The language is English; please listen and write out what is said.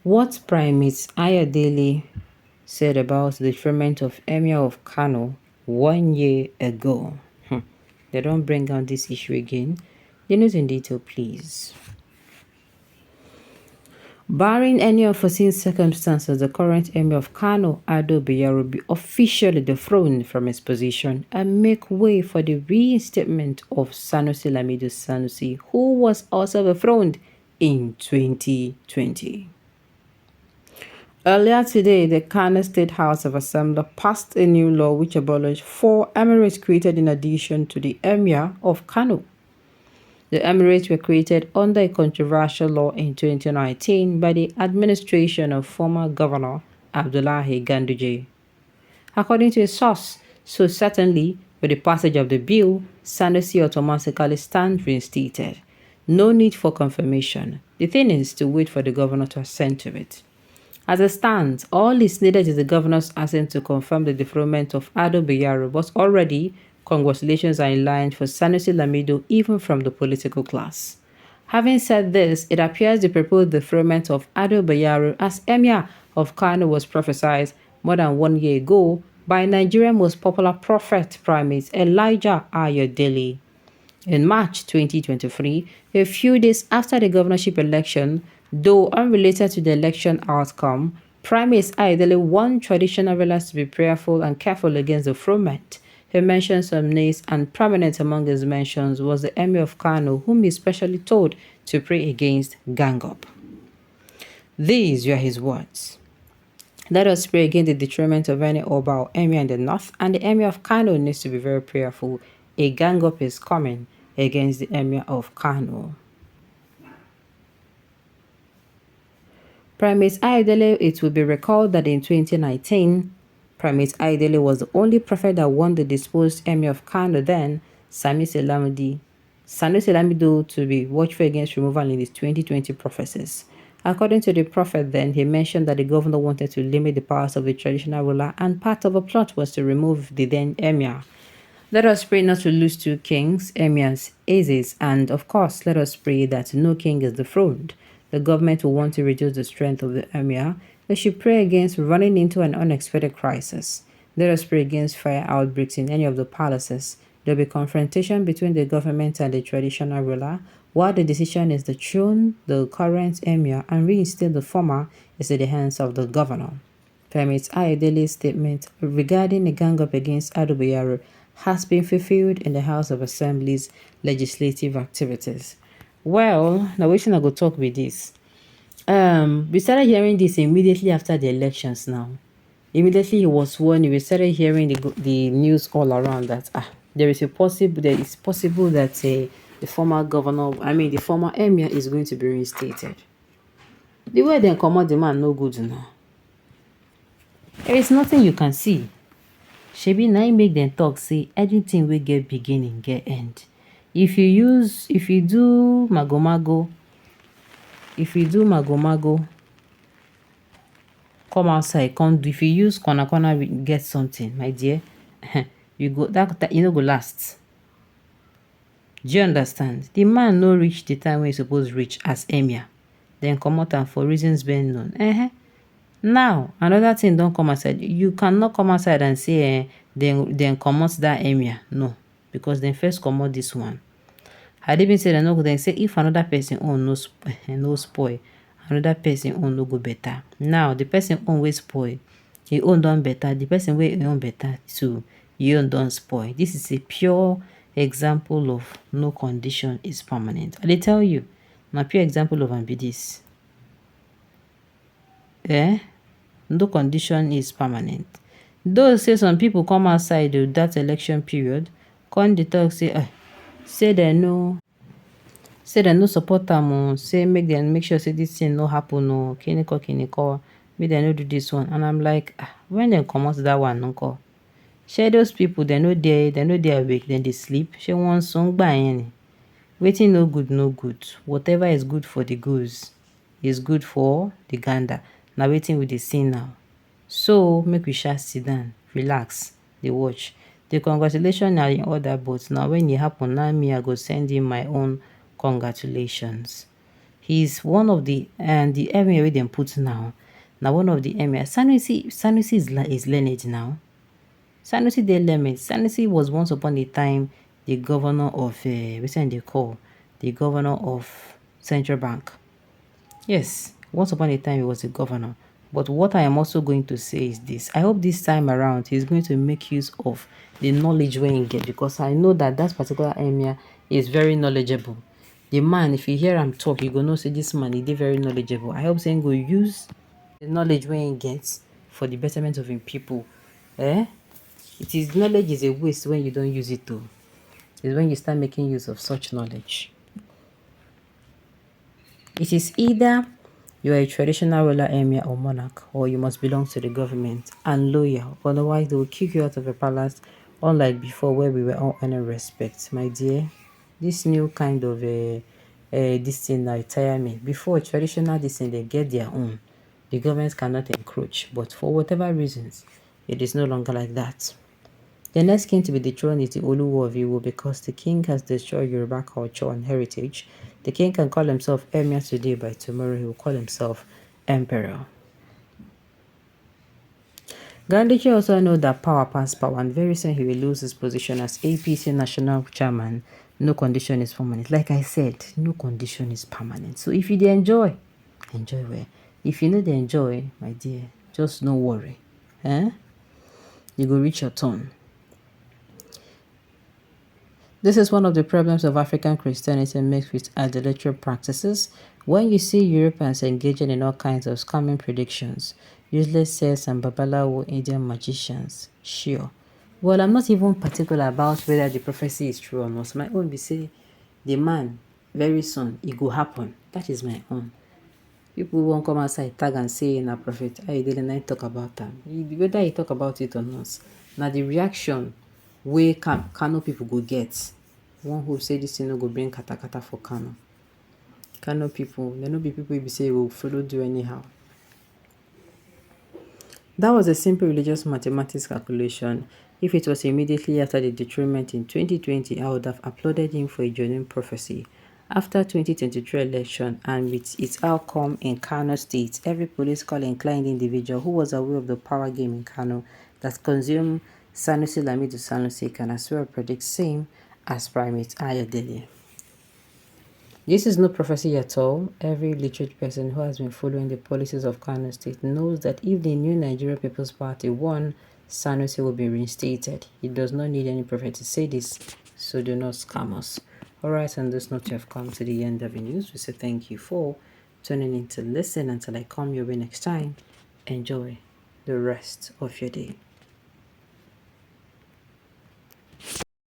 What Primate Ayodele said about the dethronement of Emir of Kano 1 year ago. They don't bring out this issue again. The news in detail, please. Barring any unforeseen circumstances, the current Emir of Kano, Ayodele, will be officially dethroned from his position and make way for the reinstatement of Sanusi Lamido Sanusi, who was also dethroned in 2020. Earlier today, the Kano State House of Assembly passed a new law which abolished 4 emirates created in addition to the Emir of Kano. The emirates were created under a controversial law in 2019 by the administration of former Governor Abdullahi Ganduje. According to a source, so certainly with the passage of the bill, Sanusi automatically stands reinstated. No need for confirmation. The thing is to wait for the governor to assent to it. As it stands, all is needed is the governor's assent to confirm the dethronement of Ayodele, but already congratulations are in line for Sanusi Lamido even from the political class. Having said this, it appears the proposed dethronement of Ayodele as Emir of Kano was prophesied more than 1 year ago by Nigeria's most popular prophet primate Elijah Ayodele. In March 2023, a few days after the governorship election, though unrelated to the election outcome, Primate Ayodele warned traditional rulers to be prayerful and careful against dethronement. He mentioned some names, and prominent among his mentions was the Emir of Kano, whom he specially told to pray against gang up. These were his words. Let us pray against the detriment of any Oba or Emir in the north, and the Emir of Kano needs to be very prayerful. A gang up is coming against the Emir of Kano. Primate Ayodele, it will be recalled that in 2019, Primate Ayodele was the only prophet that warned the disposed Emir of Kano then, Sanusi Lamido, to be watchful against removal in his 2020 prophecies. According to the prophet then, he mentioned that the governor wanted to limit the powers of the traditional ruler, and part of a plot was to remove the then Emir. Let us pray not to lose 2 kings, emirs, azes, and of course, let us pray that no king is dethroned. The government will want to reduce the strength of the emir. They should pray against running into an unexpected crisis. Let us pray against fire outbreaks in any of the palaces. There will be confrontation between the government and the traditional ruler, while the decision is to throne the current emir and reinstate the former is in the hands of the governor. Primate Ayodele's statement regarding a gang-up against Ayodele has been fulfilled in the House of Assembly's legislative activities. Well, now we should go talk with this. We started hearing this immediately after the elections now. Immediately he was sworn, we started hearing the news all around that there is possible that the former the former emir is going to be reinstated. The way they come out, the man no good now. There is nothing you can see. Shebi na make them talk say everything will get beginning, get end. If you do magomago, come outside, if you use corner get something, my dear, you go that you know go last. Do you understand? The man no reach the time when he's supposed to reach as emir. Then come out and for reasons being known. Now, another thing don't come outside. You cannot come outside and say, then come out that emir. No, because then first come out this one. Had they been said, no, then say if another person own no spoil, another person own no go better. Now, the person own will spoil, he own done better. The person will own better too, he own done spoil. This is a pure example of no condition is permanent. I tell you, na pure example of ambidis. No condition is permanent. Though say some people come outside that election period, come the talk say they no support them, say make sure say this thing no happen, no kiniko, make they no do this one. And I'm like, when they come out that one, no share those people, they know they awake, then they sleep. She want song by any. Waiting no good. Whatever is good for the goose is good for the gander. Now waiting with the scene now. So make we shall sit down, relax, they watch. The congratulations are in order, but now when it happen, now me I go send in my own congratulations. He's one of the emir wey dem put now. Now one of the emir. Sanusi is learned now. Sanusi dey learned. Sanusi was once upon a time the governor of wetin they call the governor of Central Bank. Yes, once upon a time he was a governor. But what I am also going to say is this. I hope this time around he's going to make use of the knowledge wey he get, because I know that particular emir is very knowledgeable. The man, if you hear him talk, you go know say this man, he dey very knowledgeable. I hope say he go use the knowledge wey he gets for the betterment of him people. Knowledge is a waste when you don't use it though. It's when you start making use of such knowledge. It is either you are a traditional ruler, emir, or monarch, or you must belong to the government and loyal. Otherwise, they will kick you out of a palace, unlike before where we were all earning respect. My dear, this new kind of this thing now tire me. Before, traditional this thing, they get their own. The government cannot encroach, but for whatever reasons, it is no longer like that. The next king to be dethroned is the Oluwo of Iwo, because the king has destroyed Yoruba culture and heritage. The king can call himself Emir today, by tomorrow he will call himself Emperor. Gandhi also knows that power passes power, and very soon he will lose his position as APC national chairman. No condition is permanent. Like I said, no condition is permanent. So if you enjoy well. If you know they enjoy, my dear, just no worry. You go reach your turn. This is one of the problems of African Christianity mixed with idolatrous practices. When you see Europeans engaging in all kinds of scamming predictions, useless sales and babalawo Indian magicians, sure. Well, I'm not even particular about whether the prophecy is true or not. My own be say, the man, very soon, it will happen. That is my own. People won't come outside, tag and say in a prophet, Ayodele not talk about them. Whether he talk about it or not. Now the reaction wey Kano people go get. One who say this thing no go bring kata for Kano. Kano people, they no be people be say will follow do anyhow. That was a simple religious mathematics calculation. If it was immediately after the dethronement in 2020, I would have applauded him for a genuine prophecy. After 2023 election and with its outcome in Kano State, every political inclined individual who was aware of the power game in Kano that consumed Sanusi Lamido Sanusi can as well predict same as Primate Ayodele. This is no prophecy at all. Every literate person who has been following the policies of Kano State knows that if the new Nigeria People's Party won, Sanusi will be reinstated. He does not need any prophet to say this, so do not scam us. Alright, on this note, you have come to the end of the news. We say thank you for tuning in to listen. Until I come your way next time, enjoy the rest of your day.